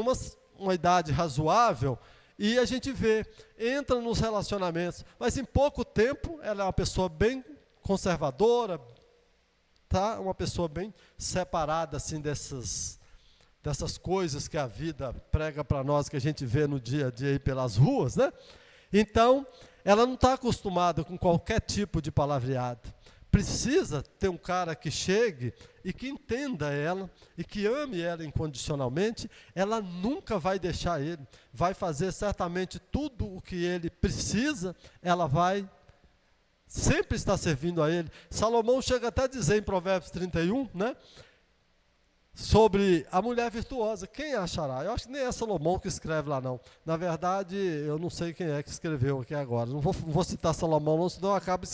uma idade razoável, e a gente vê, entra nos relacionamentos, mas em pouco tempo ela é uma pessoa bem conservadora, uma pessoa bem separada assim dessas coisas que a vida prega para nós, que a gente vê no dia a dia aí pelas ruas, Então, ela não está acostumada com qualquer tipo de palavreado. Precisa ter um cara que chegue e que entenda ela e que ame ela incondicionalmente. Ela nunca vai deixar ele, vai fazer certamente tudo o que ele precisa, ela vai sempre estar servindo a ele. Salomão chega até a dizer em Provérbios 31, sobre a mulher virtuosa. Quem achará? Eu acho que nem é Salomão que escreve lá não. Na verdade, eu não sei quem é que escreveu aqui agora. Não vou citar Salomão não, senão eu acabo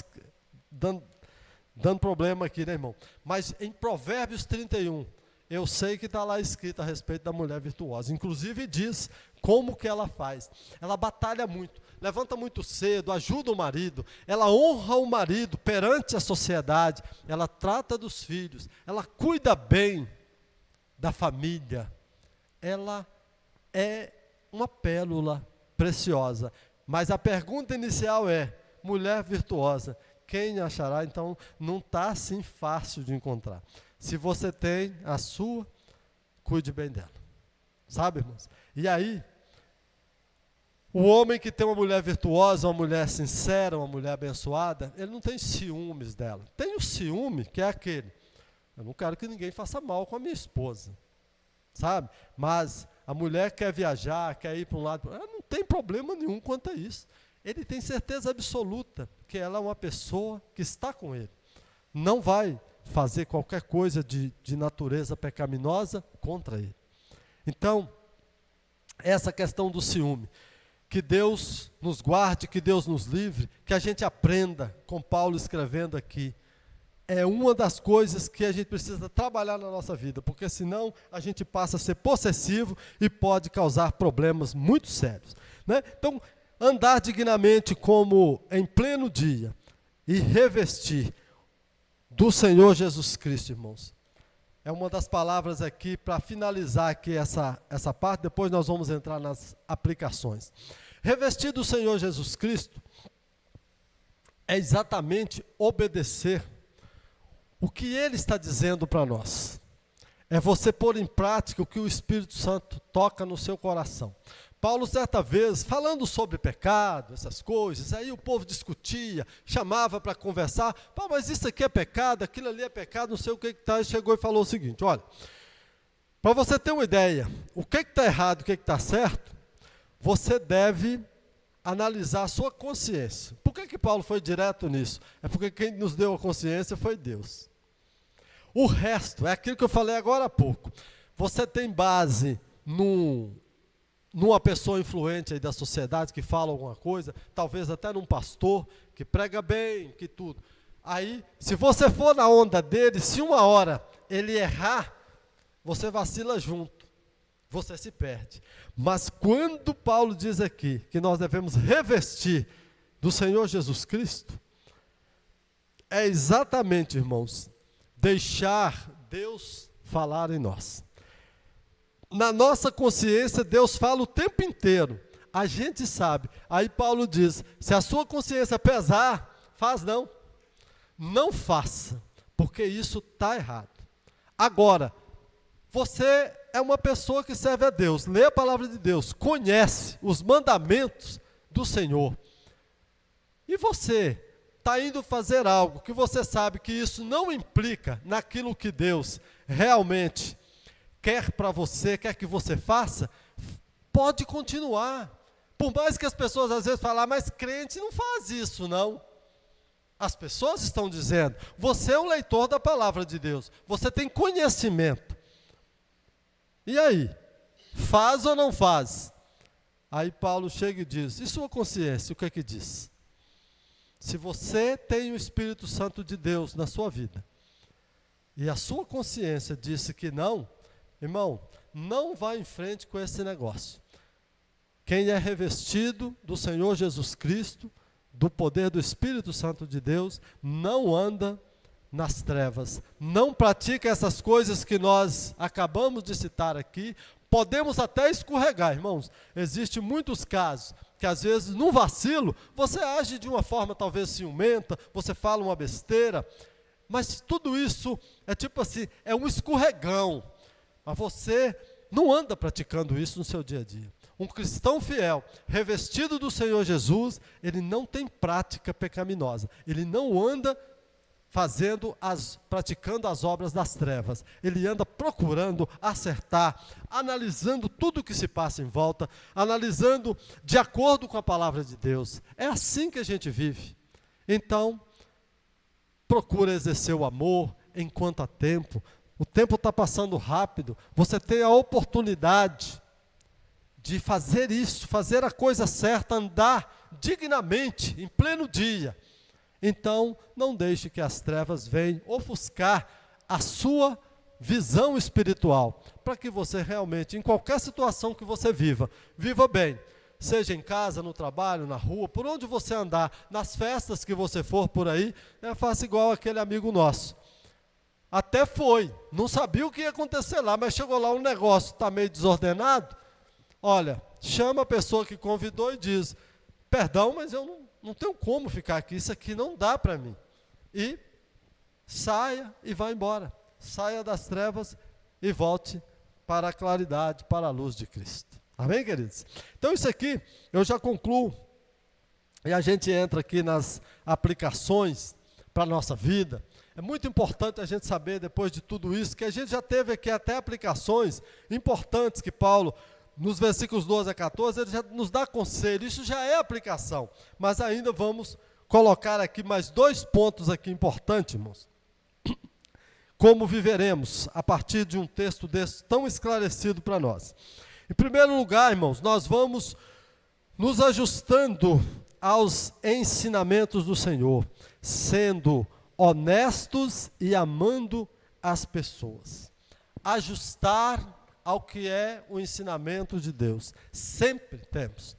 dando problema aqui, irmão? Mas em Provérbios 31, eu sei que está lá escrito a respeito da mulher virtuosa. Inclusive diz como que ela faz. Ela batalha muito, levanta muito cedo, ajuda o marido, ela honra o marido perante a sociedade, ela trata dos filhos, ela cuida bem da família. Ela é uma pérola preciosa. Mas a pergunta inicial é, mulher virtuosa, quem achará? Então, não está assim fácil de encontrar. Se você tem a sua, cuide bem dela. Sabe, irmãos? E aí, o homem que tem uma mulher virtuosa, uma mulher sincera, uma mulher abençoada, ele não tem ciúmes dela. Tem o ciúme, que é aquele, eu não quero que ninguém faça mal com a minha esposa, sabe? Mas a mulher quer viajar, quer ir para um lado, não tem problema nenhum quanto a isso. Ele tem certeza absoluta que ela é uma pessoa que está com ele. Não vai fazer qualquer coisa de natureza pecaminosa contra ele. Então, essa questão do ciúme, que Deus nos guarde, que Deus nos livre, que a gente aprenda, com Paulo escrevendo aqui, é uma das coisas que a gente precisa trabalhar na nossa vida, porque senão a gente passa a ser possessivo e pode causar problemas muito sérios, né? Então, andar dignamente como em pleno dia e revestir do Senhor Jesus Cristo, irmãos, é uma das palavras aqui para finalizar aqui essa parte, depois nós vamos entrar nas aplicações. Revestir do Senhor Jesus Cristo é exatamente obedecer o que Ele está dizendo para nós. É você pôr em prática o que o Espírito Santo toca no seu coração. Paulo, certa vez, falando sobre pecado, essas coisas, aí o povo discutia, chamava para conversar, pá, mas isso aqui é pecado, aquilo ali é pecado, não sei o que está, e chegou e falou o seguinte, olha, para você ter uma ideia, o que está errado, o que está certo, você deve analisar a sua consciência. Por que Paulo foi direto nisso? É porque quem nos deu a consciência foi Deus. O resto, é aquilo que eu falei agora há pouco, você tem base numa pessoa influente aí da sociedade que fala alguma coisa, talvez até num pastor que prega bem, que tudo. Aí, se você for na onda dele, se uma hora ele errar, você vacila junto, você se perde. Mas quando Paulo diz aqui que nós devemos revestir do Senhor Jesus Cristo, é exatamente, irmãos, deixar Deus falar em nós. Na nossa consciência, Deus fala o tempo inteiro. A gente sabe. Aí Paulo diz, se a sua consciência pesar, faz não. Não faça, porque isso está errado. Agora, você é uma pessoa que serve a Deus, lê a palavra de Deus, conhece os mandamentos do Senhor. E você está indo fazer algo que você sabe que isso não implica naquilo que Deus realmente quer para você, quer que você faça, pode continuar. Por mais que as pessoas às vezes falem, mas crente não faz isso, não. As pessoas estão dizendo, você é um leitor da palavra de Deus, você tem conhecimento. E aí, faz ou não faz? Aí Paulo chega e diz, e sua consciência, o que é que diz? Se você tem o Espírito Santo de Deus na sua vida, e a sua consciência disse que não, irmão, não vá em frente com esse negócio. Quem é revestido do Senhor Jesus Cristo, do poder do Espírito Santo de Deus, não anda nas trevas, não pratica essas coisas que nós acabamos de citar aqui. Podemos até escorregar, irmãos. Existem muitos casos que às vezes, num vacilo, você age de uma forma talvez ciumenta, você fala uma besteira, mas tudo isso é tipo assim, é um escorregão. Mas você não anda praticando isso no seu dia a dia. Um cristão fiel, revestido do Senhor Jesus, ele não tem prática pecaminosa. Ele não anda praticando as obras das trevas. Ele anda procurando acertar, analisando tudo o que se passa em volta, analisando de acordo com a palavra de Deus. É assim que a gente vive. Então, procura exercer o amor enquanto há tempo. O tempo está passando rápido, você tem a oportunidade de fazer isso, fazer a coisa certa, andar dignamente, em pleno dia. Então, não deixe que as trevas venham ofuscar a sua visão espiritual, para que você realmente, em qualquer situação que você viva bem. Seja em casa, no trabalho, na rua, por onde você andar, nas festas que você for por aí, faça igual aquele amigo nosso. Até foi, não sabia o que ia acontecer lá, mas chegou lá um negócio, está meio desordenado. Olha, chama a pessoa que convidou e diz, perdão, mas eu não tenho como ficar aqui, isso aqui não dá para mim. E saia e vá embora. Saia das trevas e volte para a claridade, para a luz de Cristo. Amém, queridos? Então isso aqui eu já concluo. E a gente entra aqui nas aplicações para a nossa vida. É muito importante a gente saber, depois de tudo isso, que a gente já teve aqui até aplicações importantes que Paulo, nos versículos 12 a 14, ele já nos dá conselho. Isso já é aplicação. Mas ainda vamos colocar aqui mais 2 pontos aqui importantes, irmãos. Como viveremos a partir de um texto desse tão esclarecido para nós. Em primeiro lugar, irmãos, nós vamos nos ajustando aos ensinamentos do Senhor, sendo honestos e amando as pessoas. Ajustar ao que é o ensinamento de Deus. Sempre temos.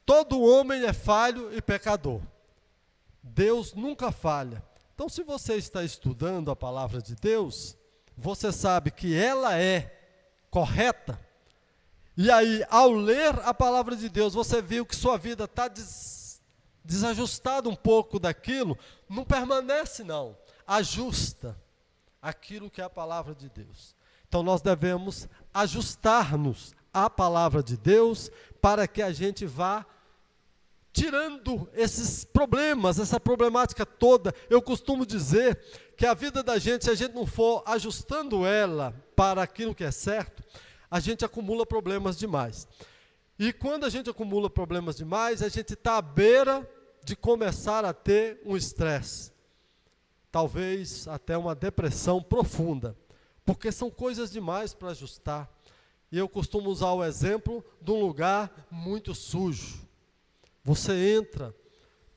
Todo homem é falho e pecador. Deus nunca falha. Então, se você está estudando a palavra de Deus, você sabe que ela é correta. E aí, ao ler a palavra de Deus, você viu que sua vida está desajustada um pouco daquilo, não permanece não. Ajusta aquilo que é a palavra de Deus. Então, nós devemos ajustar-nos à palavra de Deus para que a gente vá tirando esses problemas, essa problemática toda. Eu costumo dizer que a vida da gente, se a gente não for ajustando ela para aquilo que é certo, a gente acumula problemas demais. E quando a gente acumula problemas demais, a gente está à beira de começar a ter um estresse. Talvez até uma depressão profunda, porque são coisas demais para ajustar. E eu costumo usar o exemplo de um lugar muito sujo. Você entra,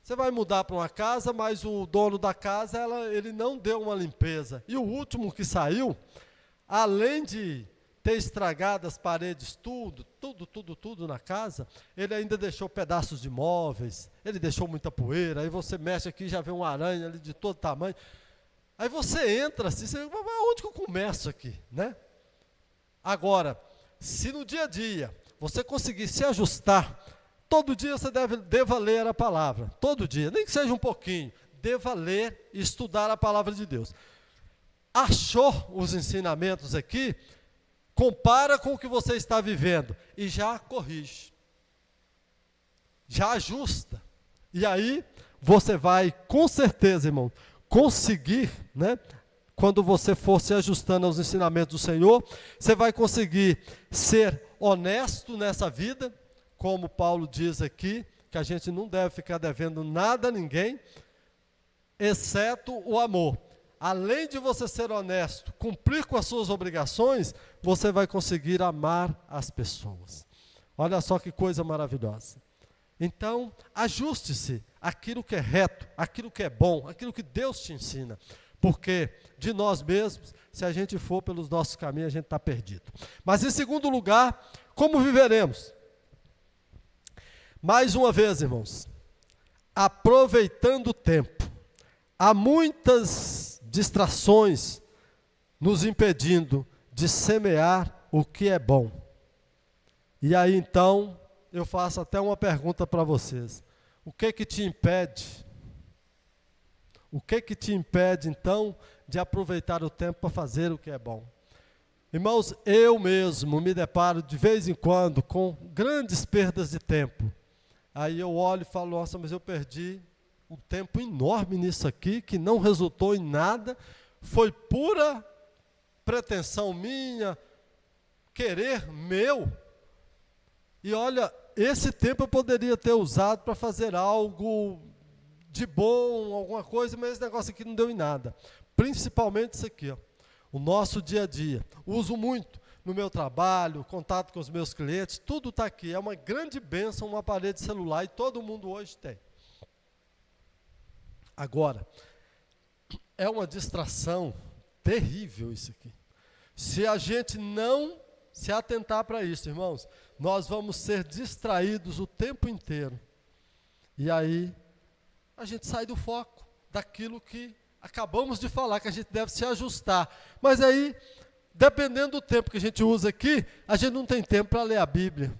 você vai mudar para uma casa, mas o dono da casa, ele não deu uma limpeza. E o último que saiu, além de ter estragado as paredes, tudo na casa, ele ainda deixou pedaços de móveis, ele deixou muita poeira, aí você mexe aqui e já vê uma aranha ali de todo tamanho. Aí você entra assim, você fala, onde que eu começo aqui, né? Agora, se no dia a dia você conseguir se ajustar, todo dia você deva ler a palavra, todo dia, nem que seja um pouquinho, deva ler e estudar a palavra de Deus. Achou os ensinamentos aqui, compara com o que você está vivendo e já corrige, já ajusta. E aí você vai, com certeza, irmão, conseguir, né? Quando você for se ajustando aos ensinamentos do Senhor, você vai conseguir ser honesto nessa vida, como Paulo diz aqui, que a gente não deve ficar devendo nada a ninguém, exceto o amor. Além de você ser honesto, cumprir com as suas obrigações, você vai conseguir amar as pessoas. Olha só que coisa maravilhosa. Então, ajuste-se àquilo que é reto, àquilo que é bom, àquilo que Deus te ensina. Porque de nós mesmos, se a gente for pelos nossos caminhos, a gente está perdido. Mas em segundo lugar, como viveremos? Mais uma vez, irmãos, aproveitando o tempo. Há muitas distrações nos impedindo de semear o que é bom. E aí então, eu faço até uma pergunta para vocês. O que te impede? O que te impede então de aproveitar o tempo para fazer o que é bom? Irmãos, eu mesmo me deparo de vez em quando com grandes perdas de tempo. Aí eu olho e falo, nossa, mas eu perdi um tempo enorme nisso aqui, que não resultou em nada, foi pura pretensão minha, querer meu. E olha, esse tempo eu poderia ter usado para fazer algo de bom, alguma coisa, mas esse negócio aqui não deu em nada. Principalmente isso aqui, ó, o nosso dia a dia. Uso muito no meu trabalho, contato com os meus clientes, tudo está aqui. É uma grande bênção, um aparelho celular, e todo mundo hoje tem. Agora, é uma distração terrível isso aqui. Se a gente não se atentar para isso, irmãos, nós vamos ser distraídos o tempo inteiro. E aí, a gente sai do foco, daquilo que acabamos de falar, que a gente deve se ajustar. Mas aí, dependendo do tempo que a gente usa aqui, a gente não tem tempo para ler a Bíblia.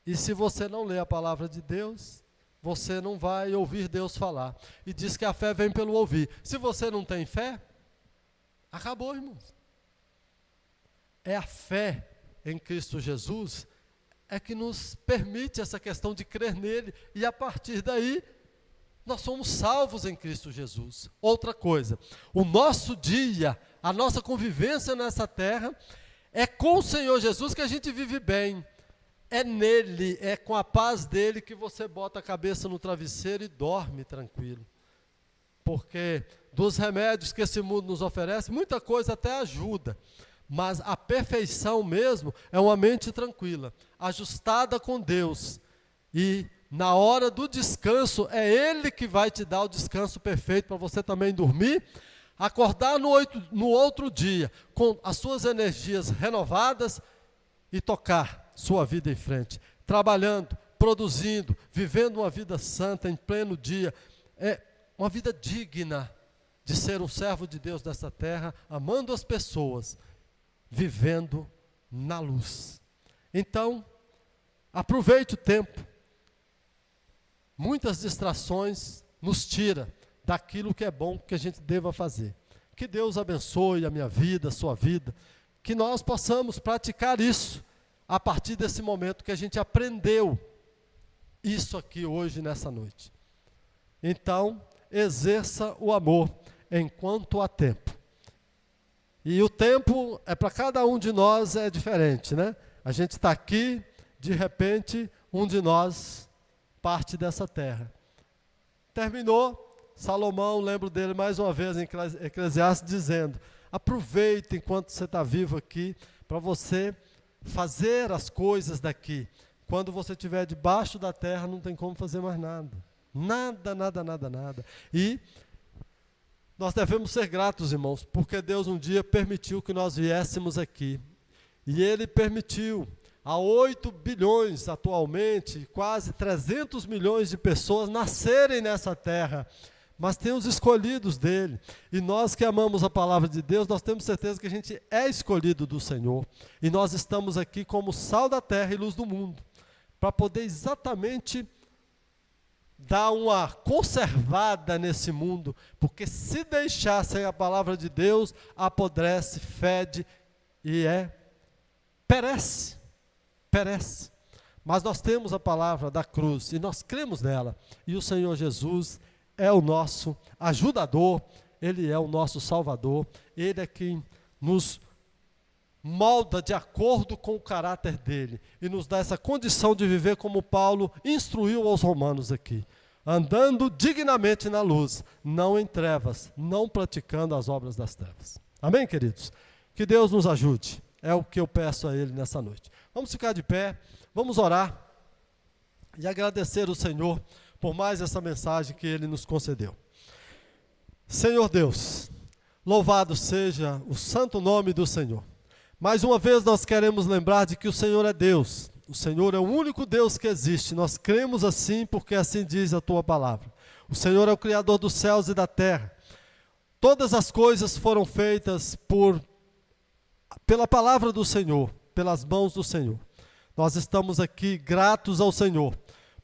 E se você não lê a palavra de Deus, você não vai ouvir Deus falar. E diz que a fé vem pelo ouvir. Se você não tem fé, acabou, irmãos. É a fé em Cristo Jesus é que nos permite essa questão de crer nele. E a partir daí, nós somos salvos em Cristo Jesus. Outra coisa, o nosso dia, a nossa convivência nessa terra, é com o Senhor Jesus que a gente vive bem. É nele, é com a paz dele que você bota a cabeça no travesseiro e dorme tranquilo. Porque dos remédios que esse mundo nos oferece, muita coisa até ajuda. Mas a perfeição mesmo é uma mente tranquila, ajustada com Deus e na hora do descanso, é Ele que vai te dar o descanso perfeito para você também dormir, acordar no outro dia com as suas energias renovadas e tocar sua vida em frente, trabalhando, produzindo, vivendo uma vida santa em pleno dia, uma vida digna de ser um servo de Deus nessa terra, amando as pessoas, vivendo na luz. Então, aproveite o tempo. Muitas distrações nos tira daquilo que é bom que a gente deva fazer. Que Deus abençoe a minha vida, a sua vida, que nós possamos praticar isso a partir desse momento que a gente aprendeu isso aqui hoje, nessa noite. Então, exerça o amor enquanto há tempo. E o tempo para cada um de nós é diferente, né? A gente está aqui, de repente, um de nós parte dessa terra. Terminou, Salomão, lembro dele mais uma vez em Eclesiastes, dizendo: aproveite enquanto você está vivo aqui, para você fazer as coisas daqui. Quando você estiver debaixo da terra, não tem como fazer mais nada. Nada, nada, nada, nada. E nós devemos ser gratos, irmãos, porque Deus um dia permitiu que nós viéssemos aqui. E Ele permitiu. Há 8 bilhões atualmente, quase 300 milhões de pessoas nascerem nessa terra. Mas tem os escolhidos dele. E nós que amamos a palavra de Deus, nós temos certeza que a gente é escolhido do Senhor. E nós estamos aqui como sal da terra e luz do mundo, para poder exatamente dar uma conservada nesse mundo, porque se deixassem a palavra de Deus, apodrece, fede e perece. Mas nós temos a palavra da cruz e nós cremos nela. E o Senhor Jesus é o nosso ajudador, Ele é o nosso Salvador, Ele é quem nos molda de acordo com o caráter dele e nos dá essa condição de viver como Paulo instruiu aos romanos aqui, andando dignamente na luz, não em trevas, não praticando as obras das trevas. Amém, queridos? Que Deus nos ajude, é o que eu peço a Ele nessa noite. Vamos ficar de pé, vamos orar e agradecer o Senhor por mais essa mensagem que Ele nos concedeu. Senhor Deus, louvado seja o santo nome do Senhor. Mais uma vez nós queremos lembrar de que o Senhor é Deus. O Senhor é o único Deus que existe. Nós cremos assim porque assim diz a Tua palavra. O Senhor é o Criador dos céus e da terra. Todas as coisas foram feitas pela palavra do Senhor, pelas mãos do Senhor. Nós estamos aqui gratos ao Senhor,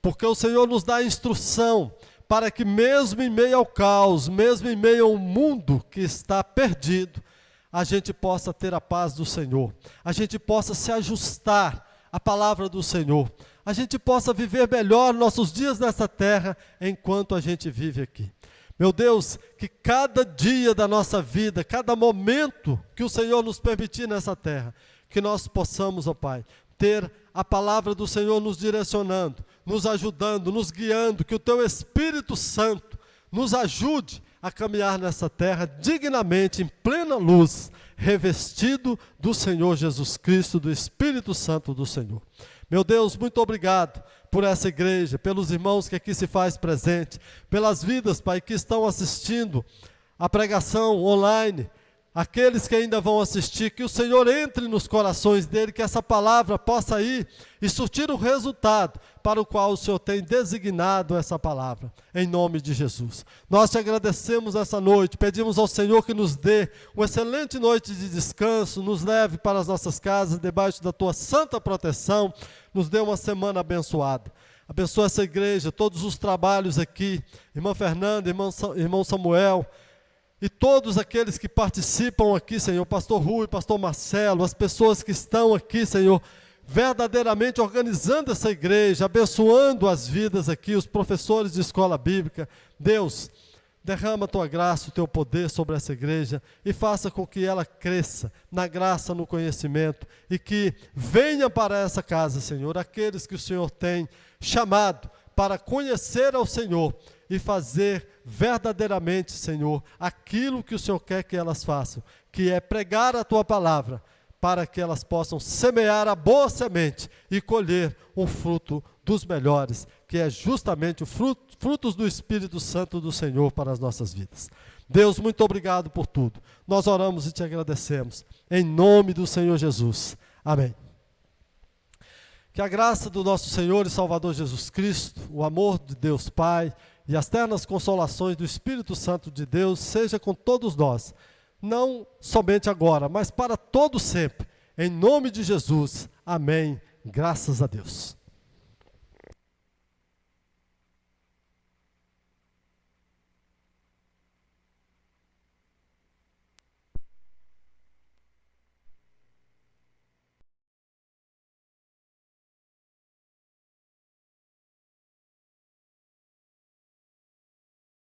porque o Senhor nos dá instrução para que mesmo em meio ao caos, mesmo em meio ao mundo que está perdido, a gente possa ter a paz do Senhor, a gente possa se ajustar à palavra do Senhor, a gente possa viver melhor nossos dias nessa terra enquanto a gente vive aqui. Meu Deus, que cada dia da nossa vida, cada momento que o Senhor nos permitir nessa terra, que nós possamos, ó Pai, ter a palavra do Senhor nos direcionando, nos ajudando, nos guiando, que o Teu Espírito Santo nos ajude a caminhar nessa terra dignamente, em plena luz, revestido do Senhor Jesus Cristo, do Espírito Santo do Senhor. Meu Deus, muito obrigado por essa igreja, pelos irmãos que aqui se faz presente, pelas vidas, Pai, que estão assistindo a pregação online, aqueles que ainda vão assistir, que o Senhor entre nos corações dele, que essa palavra possa ir e surtir o resultado para o qual o Senhor tem designado essa palavra, em nome de Jesus. Nós te agradecemos essa noite, pedimos ao Senhor que nos dê uma excelente noite de descanso, nos leve para as nossas casas, debaixo da tua santa proteção, nos dê uma semana abençoada. Abençoa essa igreja, todos os trabalhos aqui, irmã Fernanda, irmão Samuel, e todos aqueles que participam aqui, Senhor, pastor Rui, pastor Marcelo, as pessoas que estão aqui, Senhor, verdadeiramente organizando essa igreja, abençoando as vidas aqui, os professores de escola bíblica. Deus, derrama a tua graça, o teu poder sobre essa igreja e faça com que ela cresça na graça, no conhecimento e que venha para essa casa, Senhor, aqueles que o Senhor tem chamado para conhecer ao Senhor e fazer verdadeiramente, Senhor, aquilo que o Senhor quer que elas façam, que é pregar a tua palavra, para que elas possam semear a boa semente e colher um fruto dos melhores que é justamente o frutos do Espírito Santo do Senhor para as nossas vidas. Deus, muito obrigado por tudo. Nós oramos e te agradecemos. Em nome do Senhor Jesus. Amém. Que a graça do nosso Senhor e Salvador Jesus Cristo, o amor de Deus Pai e as ternas consolações do Espírito Santo de Deus seja com todos nós, não somente agora, mas para todo sempre. Em nome de Jesus. Amém. Graças a Deus.